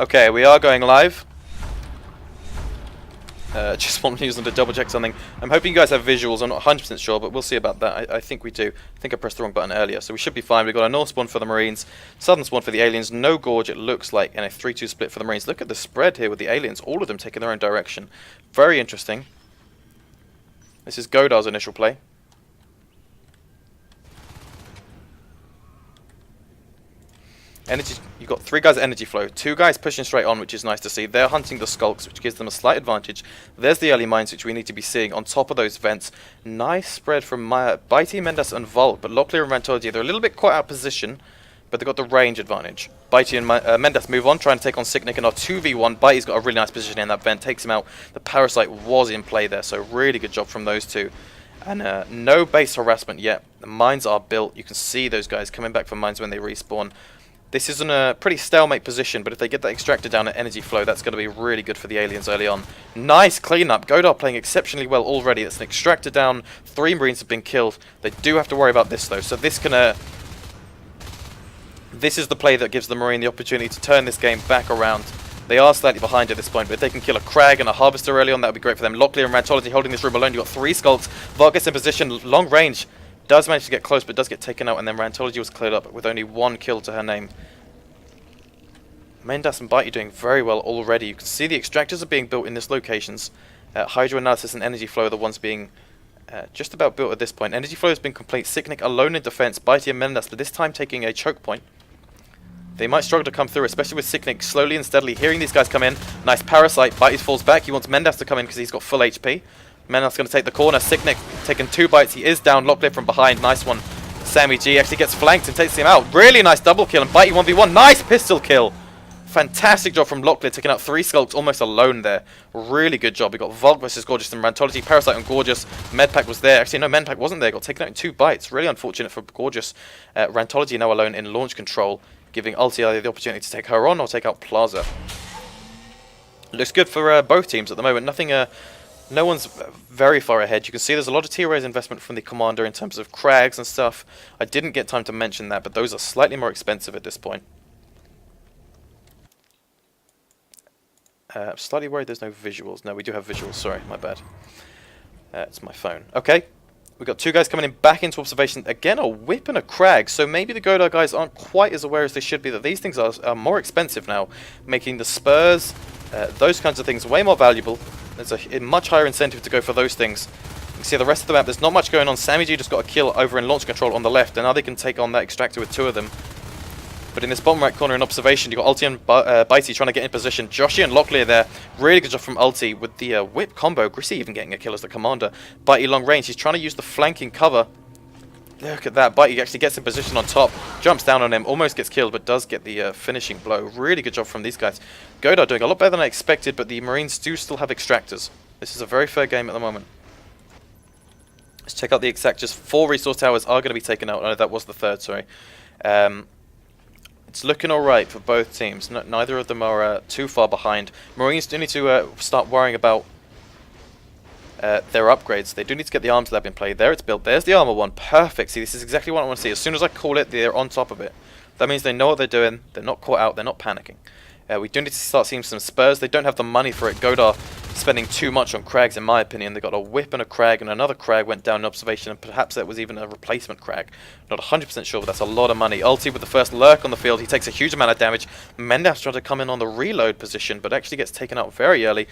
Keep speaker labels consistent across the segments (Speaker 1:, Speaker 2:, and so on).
Speaker 1: Okay, we are going live. Just want to use them to double check something. I'm hoping you guys have visuals. I'm not 100% sure, but we'll see about that. I think we do. I think I pressed the wrong button earlier, so we should be fine. We've got a north spawn for the Marines, southern spawn for the aliens, no gorge it looks like, and a 3-2 split for the Marines. Look at the spread here with the aliens, all of them taking their own direction. Very interesting. This is Godar's initial play. Energy, you've got 3 guys at energy flow, 2 guys pushing straight on, which is nice to see. They're hunting the skulks, which gives them a slight advantage. There's the early mines, which we need to be seeing on top of those vents. Nice spread from Bitey, Mendas and Volk, but Locklear and Rantology, they're a little bit quite out of position, but they've got the range advantage. Bitey and Mendas move on, trying to take on Sicknick and our 2v1. Bitey's got a really nice position in that vent, takes him out. The Parasite was in play there, so really good job from those two. And no base harassment yet. The mines are built. You can see those guys coming back from mines when they respawn. This is in a pretty stalemate position, but if they get that extractor down at energy flow, that's going to be really good for the aliens early on. Nice cleanup. Goðar playing exceptionally well already. That's an extractor down. 3 Marines have been killed. They do have to worry about this, though. So this can... this is the play that gives the Marine the opportunity to turn this game back around. They are slightly behind at this point, but if they can kill a Crag and a Harvester early on, that would be great for them. Locklear and Rantology holding this room alone. You've got 3 Skulks. Volk gets in position. Long range. Does manage to get close, but does get taken out, and then Rantology was cleared up with only 1 kill to her name. Mendas and Bitey doing very well already. You can see the extractors are being built in this locations. Hydro Analysis and Energy Flow are the ones being just about built at this point. Energy Flow has been complete. Sicknick alone in defense. Bitey and Mendas, but this time taking a choke point. They might struggle to come through, especially with Sicknick slowly and steadily hearing these guys come in. Nice Parasite. Bitey falls back. He wants Mendas to come in because he's got full HP. Mendas going to take the corner. Sicknick taking 2 bites. He is down. Locklear from behind. Nice one. Sammy G actually gets flanked and takes him out. Really nice double kill. And Bitey 1v1. Nice pistol kill. Fantastic job from Locklear, taking out 3 Skulks almost alone there. Really good job. We got Volk versus Gorgeous and Rantology. Parasite and Gorgeous. Medpack was there. Actually, no, Medpack wasn't there. Got taken out in 2 bites. Really unfortunate for Gorgeous. Rantology now alone in launch control, giving Ulti either the opportunity to take her on or take out Plaza. Looks good for both teams at the moment. Nothing. No one's very far ahead. You can see there's a lot of tier raise investment from the commander in terms of Crags and stuff. I didn't get time to mention that, but those are slightly more expensive at this point. Slightly worried there's no visuals. No, we do have visuals. Sorry, my bad. It's my phone. Okay. We've got 2 guys coming in back into observation. Again, a whip and a Crag. So maybe the Goðar guys aren't quite as aware as they should be that these things are more expensive now, making the spurs, those kinds of things way more valuable. There's a much higher incentive to go for those things. You can see the rest of the map. There's not much going on. Sammy G just got a kill over in launch control on the left, and now they can take on that extractor with 2 of them. But in this bottom right corner in observation, you've got Ulti and Bitey trying to get in position. Joshi and Locklear there. Really good job from Ulti with the whip combo. Grissi even getting a kill as the commander. Bitey long range. He's trying to use the flanking cover. Look at that. Bitey actually gets in position on top. Jumps down on him. Almost gets killed, but does get the finishing blow. Really good job from these guys. Goðar doing a lot better than I expected, but the Marines do still have extractors. This is a very fair game at the moment. Let's check out the extractors. 4 resource towers are going to be taken out. Oh, that was the 3rd, sorry. It's looking alright for both teams. Neither of them are too far behind. Marines do need to start worrying about their upgrades. They do need to get the arms lab in play. There it's built. There's the armor one. Perfect. See, this is exactly what I want to see. As soon as I call it, they're on top of it. That means they know what they're doing. They're not caught out. They're not panicking. We do need to start seeing some spurs. They don't have the money for it. Goðar spending too much on Crags, in my opinion. They got a whip and a Crag, and another Crag went down in observation, and perhaps that was even a replacement Crag. Not 100% sure, but that's a lot of money. Ulti with the first lurk on the field. He takes a huge amount of damage. Mendas trying to come in on the reload position, but actually gets taken out very early.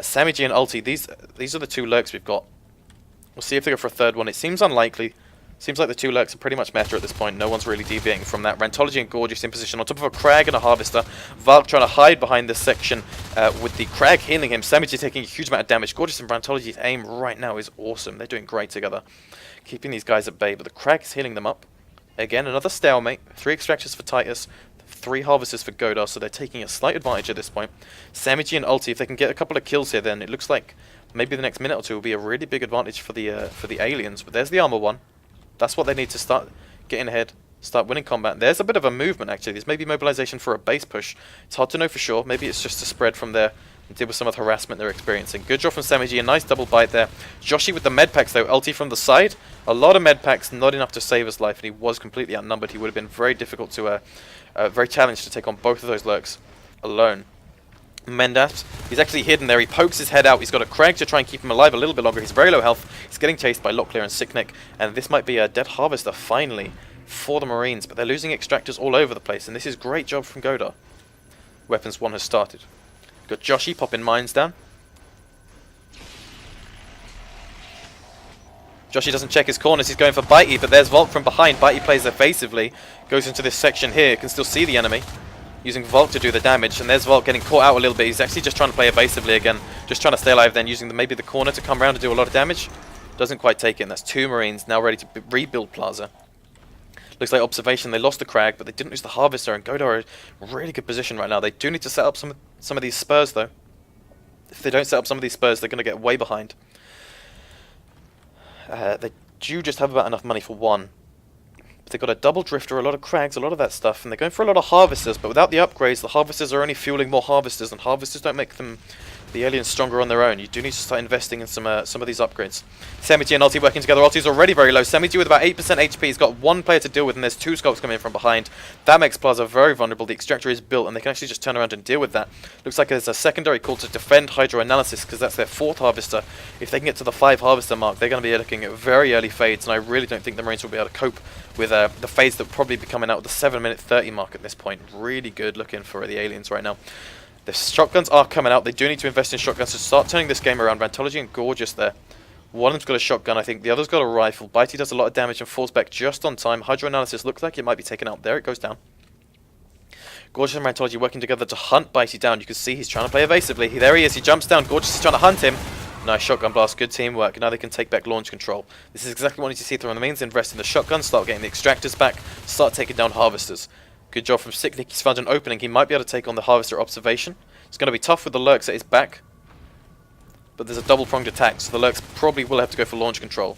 Speaker 1: Sammy G and Ulti, these are the 2 lurks we've got. We'll see if they go for a 3rd one. It seems unlikely. Seems like the 2 lurks are pretty much meta at this point. No one's really deviating from that. Rantology and Gorgeous in position on top of a Crag and a Harvester. Valk trying to hide behind this section with the Crag healing him. Sammy G taking a huge amount of damage. Gorgeous and Rantology's aim right now is awesome. They're doing great together. Keeping these guys at bay, but the Crag is healing them up. Again, another stalemate. 3 extractors for Titus. 3 harvesters for Goðar, so they're taking a slight advantage at this point. Sammy G and Ulti, if they can get a couple of kills here, then it looks like maybe the next minute or 2 will be a really big advantage for the aliens. But there's the armor one. That's what they need to start getting ahead, start winning combat. There's a bit of a movement, actually. There's maybe mobilization for a base push. It's hard to know for sure. Maybe it's just to spread from there and deal with some of the harassment they're experiencing. Good job from Sammy G. A nice double bite there. Joshi with the med packs, though. Ulti from the side. A lot of med packs, not enough to save his life, and he was completely outnumbered. He would have been very difficult to, very challenged to take on both of those lurks. alone. Mendas, he's actually hidden there. He pokes his head out. He's got a Craig to try and keep him alive a little bit longer. He's very low health. He's getting chased by Locklear and Sicknick, and this might be a dead harvester finally for the Marines, but they're losing extractors all over the place, and this is great job from Go'ar. Weapons 1 has started. Got Joshi popping mines down. Joshi doesn't check his corners, he's going for Bitey, but there's Volk from behind. Bitey plays evasively, goes into this section here, can still see the enemy, using Volk to do the damage, and there's Volk getting caught out a little bit. He's actually just trying to play evasively again, just trying to stay alive, then using maybe the corner to come around and do a lot of damage. Doesn't quite take it, and that's 2 Marines now ready to rebuild Plaza. Looks like observation, they lost the Crag, but they didn't lose the Harvester, and Go'ar are in a really good position right now. They do need to set up some of these spurs, though. If they don't set up some of these spurs, they're going to get way behind. They do just have about enough money for 1. But they've got a double drifter, a lot of Crags, a lot of that stuff, and they're going for a lot of Harvesters, but without the upgrades, the Harvesters are only fueling more Harvesters, and Harvesters don't make the aliens stronger on their own. You do need to start investing in some of these upgrades. Semi-G and Ulti working together. Ulti's already very low. Semi-G with about 8% HP. He's got 1 player to deal with, and there's 2 Skulks coming in from behind. That makes Plaza very vulnerable. The Extractor is built, and they can actually just turn around and deal with that. Looks like there's a secondary call to defend Hydro Analysis, because that's their 4th Harvester. If they can get to the 5 Harvester mark, they're going to be looking at very early fades, and I really don't think the Marines will be able to cope with the fades that will probably be coming out at the 7-minute 30 mark at this point. Really good looking for the aliens right now. The shotguns are coming out. They do need to invest in shotguns to start turning this game around. Rantology and Gorgeous there. One of them's got a shotgun, I think. The other's got a rifle. Bitey does a lot of damage and falls back just on time. Hydroanalysis looks like it might be taken out. There it goes down. Gorgeous and Rantology working together to hunt Bitey down. You can see he's trying to play evasively. There he is. He jumps down. Gorgeous is trying to hunt him. Nice shotgun blast. Good teamwork. Now they can take back launch control. This is exactly what we need to see through on the mains. Invest in the shotgun. Start getting the extractors back. Start taking down harvesters. Good job from Sicknick. He's found an opening. He might be able to take on the harvester observation. It's going to be tough with the lurks at his back, but there's a double-pronged attack, so the lurks probably will have to go for launch control,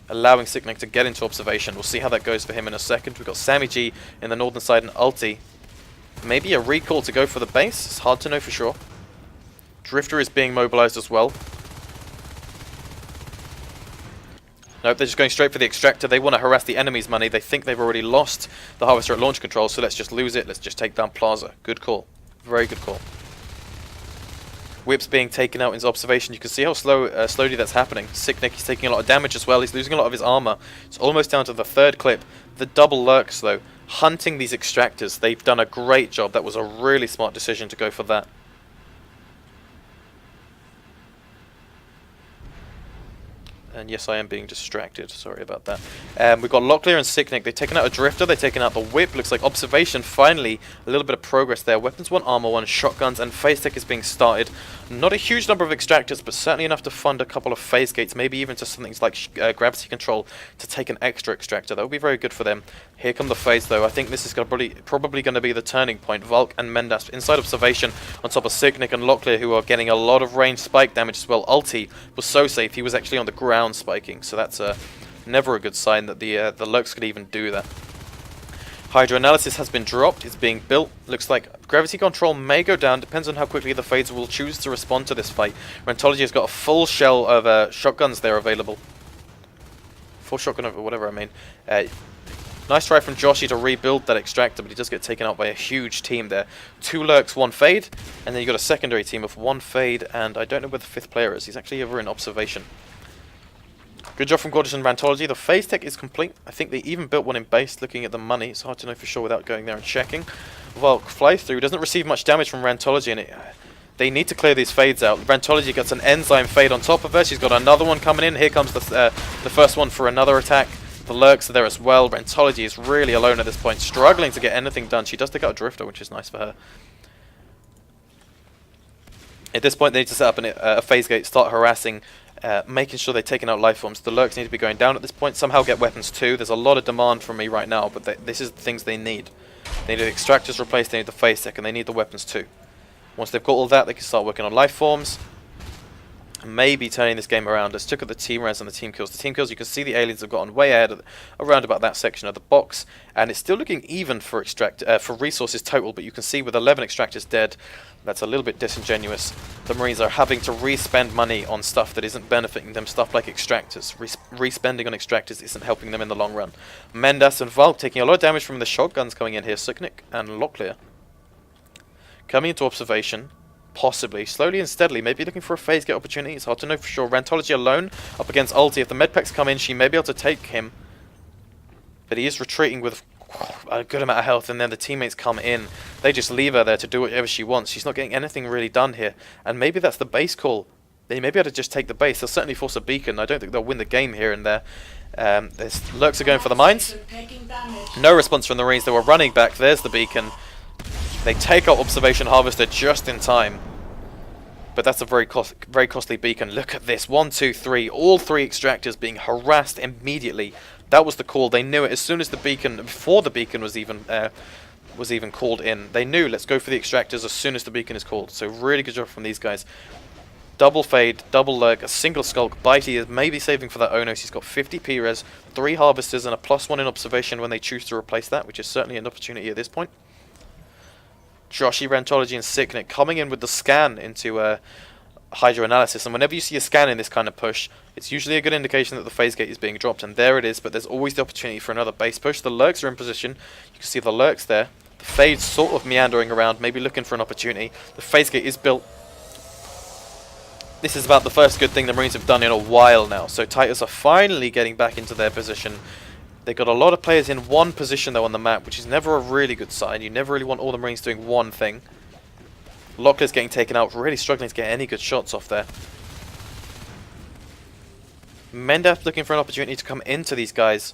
Speaker 1: allowing Sicknick to get into observation. We'll see how that goes for him in a second. We've got Sammy G in the northern side and Ulti. Maybe a recall to go for the base. It's hard to know for sure. Drifter is being mobilized as well. Nope, they're just going straight for the extractor. They want to harass the enemy's money. They think they've already lost the harvester at launch control, so let's just lose it. Let's just take down Plaza. Good call. Very good call. Whip's being taken out into observation. You can see how slowly that's happening. Sicknick is taking a lot of damage as well. He's losing a lot of his armor. It's almost down to the 3rd clip. The double lurks, though, hunting these extractors. They've done a great job. That was a really smart decision to go for that. And yes, I am being distracted. Sorry about that. We've got Locklear and Sicknick. They've taken out a Drifter. They've taken out the Whip. Looks like observation. Finally, a little bit of progress there. Weapons 1, armor 1, shotguns, and phase tech is being started. Not a huge number of extractors, but certainly enough to fund a couple of phase gates. Maybe even to something like gravity control to take an extra extractor. That would be very good for them. Here come the phase, though. I think this is probably going to be the turning point. Volk and Mendas inside observation on top of Sicknick and Locklear, who are getting a lot of range spike damage as well. Ulti was so safe. He was actually on the ground spiking, so that's never a good sign that the lurks could even do that. Hydroanalysis has been dropped. It's being built. Looks like gravity control may go down. Depends on how quickly the Fades will choose to respond to this fight. Rantology has got a full shell of shotguns there available. Full shotgun of whatever I mean. Nice try from Joshi to rebuild that extractor, but he does get taken out by a huge team there. 2 lurks, 1 fade, and then you've got a secondary team of 1 fade, and I don't know where the 5th player is. He's actually over in observation. Good job from Gorgeous and Rantology. The phase tech is complete. I think they even built one in base. Looking at the money, it's hard to know for sure without going there and checking. Volk flies through. Doesn't receive much damage from Rantology, and they need to clear these fades out. Rantology gets an enzyme fade on top of her. She's got another one coming in. Here comes the first one for another attack. The lurks are there as well. Rantology is really alone at this point, struggling to get anything done. She does take out a Drifter, which is nice for her. At this point, they need to set up a phase gate, start harassing, making sure they're taking out life forms. The lurks need to be going down at this point. Somehow get weapons too. There's a lot of demand from me right now, but this is the things they need. They need the extractors replaced, they need the phase tech, and they need the weapons too. Once they've got all that, they can start working on life forms. Maybe turning this game around. Let's look at the team res and the team kills. The team kills, you can see the aliens have gotten way ahead around about that section of the box, and it's still looking even for resources total, but you can see with 11 extractors dead, that's a little bit disingenuous. The Marines are having to re-spend money on stuff that isn't benefiting them, stuff like extractors. Re-spending on extractors isn't helping them in the long run. Mendas and Valk taking a lot of damage from the shotguns coming in here, Sicknick and Locklear. Coming into observation. Possibly. Slowly and steadily. Maybe looking for a phase gate opportunity. It's hard to know for sure. Rantology alone up against ulti. If the medpacks come in, she may be able to take him. But he is retreating with a good amount of health, and then the teammates come in. They just leave her there to do whatever she wants. She's not getting anything really done here. And maybe that's the base call. They may be able to just take the base. They'll certainly force a beacon. I don't think they'll win the game here and there. There's Lurks are going for the mines. No response from the Marines. They were running back. There's the beacon. They take out Observation Harvester just in time. But that's a very costly beacon. Look at this. 1, 2, 3. All 3 extractors being harassed immediately. That was the call. They knew it as soon as the beacon, before the beacon was even called in. They knew, let's go for the extractors as soon as the beacon is called. So really good job from these guys. Double fade, double lurk, a single skulk. Bitey is maybe saving for that Onos. He's got 50 P-res, 3 harvesters, and a +1 in observation when they choose to replace that, which is certainly an opportunity at this point. Joshy, Rantology, and Sicknick coming in with the scan into Hydro Analysis. And whenever you see a scan in this kind of push, it's usually a good indication that the phase gate is being dropped. And there it is, but there's always the opportunity for another base push. The lurks are in position. You can see the lurks there. The fade's sort of meandering around, maybe looking for an opportunity. The phase gate is built. This is about the first good thing the Marines have done in a while now. So Titus are finally getting back into their position. They've got a lot of players in one position though on the map, which is never a really good sign. You never really want all the Marines doing one thing. Lockler's getting taken out, really struggling to get any good shots off there. Mendaf looking for an opportunity to come into these guys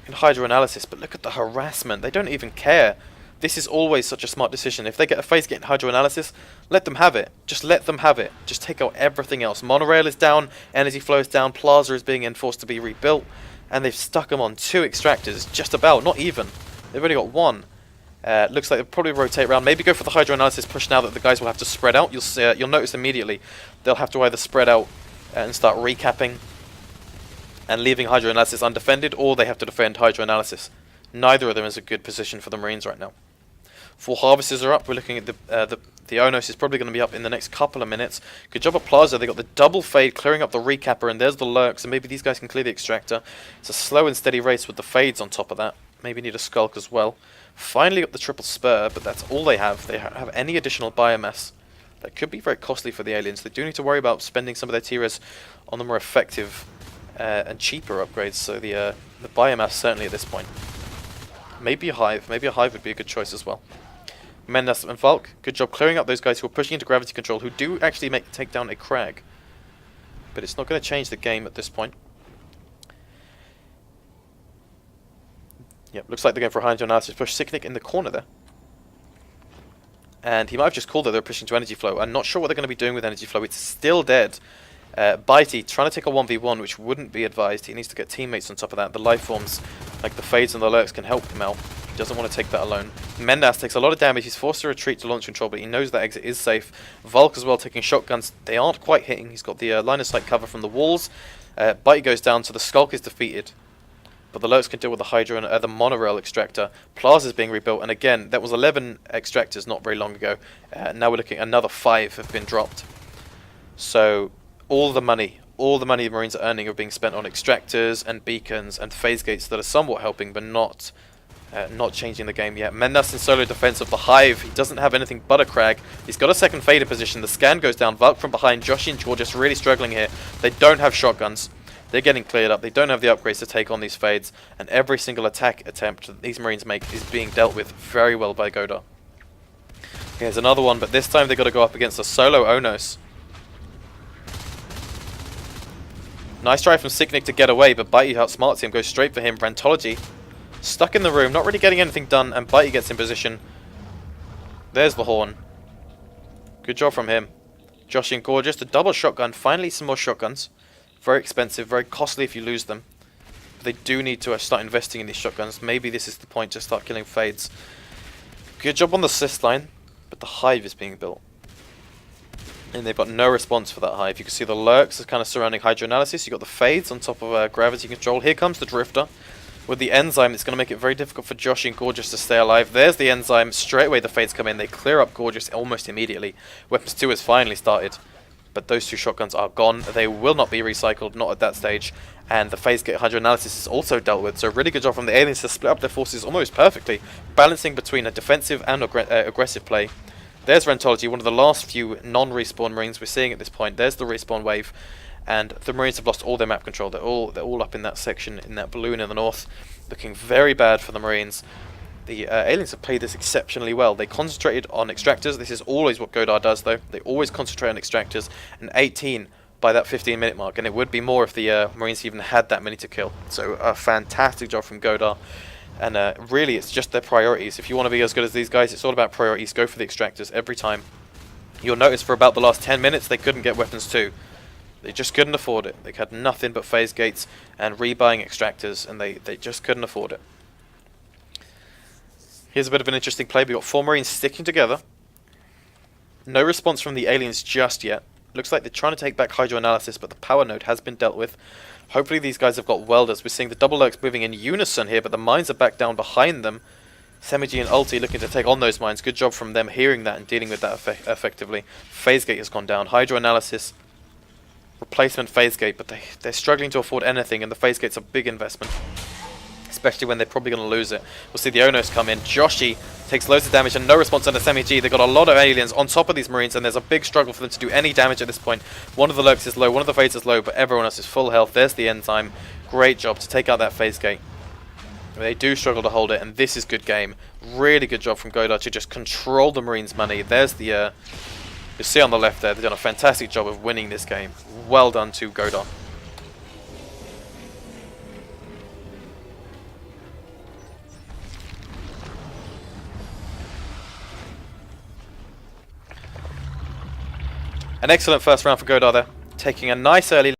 Speaker 1: in Hydro Analysis, but look at the harassment. They don't even care. This is always such a smart decision. If they get a phase gate in Hydro Analysis, let them have it. Just let them have it. Just take out everything else. Monorail is down, energy flow is down, Plaza is being enforced to be rebuilt, and they've stuck them on 2 extractors, just about, not even. They've only got 1. Looks like they'll probably rotate around. Maybe go for the Hydro Analysis push now that the guys will have to spread out. You'll notice immediately they'll have to either spread out and start recapping and leaving Hydro Analysis undefended, or they have to defend Hydro Analysis. Neither of them is a good position for the Marines right now. 4 harvesters are up. We're looking at the Onos is probably going to be up in the next couple of minutes. Good job at Plaza. They got the double fade clearing up the recapper, and there's the lurks, and maybe these guys can clear the extractor. It's a slow and steady race with the fades on top of that. Maybe need a skulk as well. Finally got the triple spur, but that's all they have. They have any additional biomass. That could be very costly for the aliens. They do need to worry about spending some of their T-res on the more effective and cheaper upgrades. So the biomass certainly at this point. Maybe a hive. Maybe a hive would be a good choice as well. Mendas and Valk, good job clearing up those guys who are pushing into gravity control, who do actually take down a Crag. But it's not going to change the game at this point. Yep, looks like they're going for a Hydro Analysis push. Sicknick in the corner there. And he might have just called that they're pushing to energy flow. I'm not sure what they're going to be doing with energy flow. It's still dead. Bitey trying to take a 1v1, which wouldn't be advised. He needs to get teammates on top of that. The life forms, like the Fades and the Lurks, can help him out. He doesn't want to take that alone. Mendas takes a lot of damage. He's forced to retreat to launch control, but he knows that exit is safe. Volk as well taking shotguns. They aren't quite hitting. He's got the line of sight cover from the walls. Bitey goes down, so the Skulk is defeated. But the Lurks can deal with the Hydra and the Monorail extractor. Plaza is being rebuilt, and again, that was 11 extractors not very long ago. Now we're looking at another 5 have been dropped. So all the money the Marines are earning are being spent on extractors and beacons and phase gates that are somewhat helping, but not changing the game yet. Mendas in solo defense of the Hive. He doesn't have anything but a Crag. He's got a second fader position. The scan goes down. Valk from behind. Joshi and George just really struggling here. They don't have shotguns. They're getting cleared up. They don't have the upgrades to take on these fades, and every single attack attempt that these Marines make is being dealt with very well by Go'ar. Here's another one, but this time they've got to go up against a solo Onos. Nice try from Sicknick to get away, but Bitey outsmarts him, goes straight for him. Rantology stuck in the room, not really getting anything done, and Bitey gets in position. There's the horn. Good job from him. Joshi and Gorgeous, the double shotgun. Finally some more shotguns. Very expensive, very costly if you lose them. But they do need to start investing in these shotguns. Maybe this is the point to start killing fades. Good job on the assist line, but the Hive is being built. And they've got no response for that Hive. You can see the Lurks are kind of surrounding Hydro Analysis. You've got the Fades on top of gravity control. Here comes the Drifter. With the Enzyme, it's going to make it very difficult for Joshi and Gorgeous to stay alive. There's the Enzyme. Straight away the Fades come in. They clear up Gorgeous almost immediately. Weapons 2 has finally started. But those 2 shotguns are gone. They will not be recycled, not at that stage. And the phase gate Hydro Analysis is also dealt with. So really good job from the aliens to split up their forces almost perfectly. Balancing between a defensive and aggressive play. There's Rentology, one of the last few non-respawn Marines we're seeing at this point. There's the respawn wave, and the Marines have lost all their map control. They're all up in that section, in that balloon in the north, looking very bad for the Marines. The aliens have played this exceptionally well. They concentrated on extractors. This is always what Goðar does, though. They always concentrate on extractors, and 18 by that 15-minute mark, and it would be more if the Marines even had that many to kill. So a fantastic job from Goðar. And really, it's just their priorities. If you want to be as good as these guys, it's all about priorities. Go for the extractors every time. You'll notice for about the last 10 minutes, they couldn't get weapons too. They just couldn't afford it. They had nothing but phase gates and rebuying extractors, and they just couldn't afford it. Here's a bit of an interesting play. We've got 4 Marines sticking together. No response from the aliens just yet. Looks like they're trying to take back hydro analysis, but the power node has been dealt with. Hopefully these guys have got welders. We're seeing the double lurks moving in unison here, but the mines are back down behind them. Semigi and Ulti looking to take on those mines. Good job from them hearing that and dealing with that effectively. Phase gate has gone down. Hydro analysis, replacement phase gate, but they're struggling to afford anything, and the phase gate's a big investment, especially when they're probably going to lose it. We'll see the Onos come in. Joshi takes loads of damage and no response on the Semi-G. They've got a lot of aliens on top of these Marines, and there's a big struggle for them to do any damage at this point. One of the lurks is low, one of the phase is low, but everyone else is full health. There's the enzyme. Great job to take out that phase gate. They do struggle to hold it, and this is good game. Really good job from Goðar to just control the Marines' money. There's the... you'll see on the left there, they've done a fantastic job of winning this game. Well done to Goðar. An excellent first round for Goðar there, taking a nice early